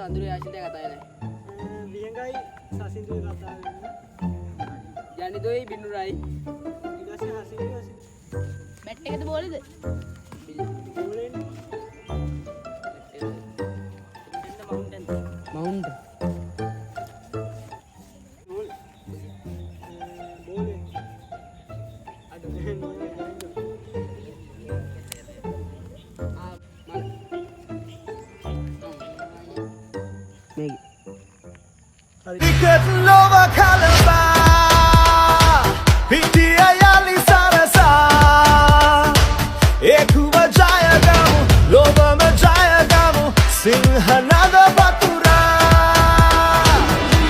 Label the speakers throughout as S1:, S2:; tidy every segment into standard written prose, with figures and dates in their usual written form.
S1: අඳුරේ ආශින්ට කතා වෙන්නේ.
S2: වියංගයි සසින්දුයි කතා වෙන්නේ.
S1: යනිදොයි බින්නුරයි.
S2: ඊට පස්සේ හසින්දුයි
S3: බැට් එකද බෝලේද?
S2: බෝලෙන්නේ.
S1: මවුන්ට්.
S2: බෝල්. බෝලේ. අද මෙහෙම
S1: මේක.
S4: Ticket lova kalamba Pitiya yali sarasa Ekuva jaya gamu lova ma jaya gamu Sinhanaga batura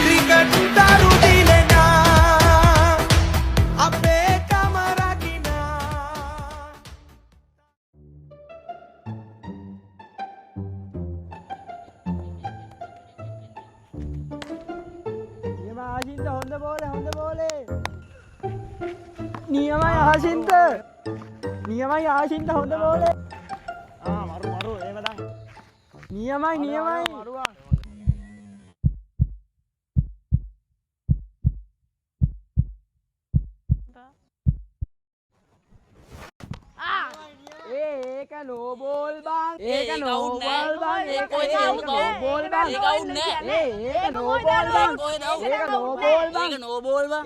S4: Ticket daru dilena Ape kamaragina
S2: ආශින්ත හොඳ බෝලේ නියමයි ආශින්ත හොඳ බෝලේ මරු එහෙම දන් නියමයි මරුවා ඒක නෝ බෝල් බං ඒක නෝ බෝල් බං ඒක නෝ බෝල් බං
S1: ඒක අවුත් නෑ.
S2: ඒක නෝ බෝල් බං ඒක නෝ බෝල් බං
S1: ඒක නෝ බෝල් බං.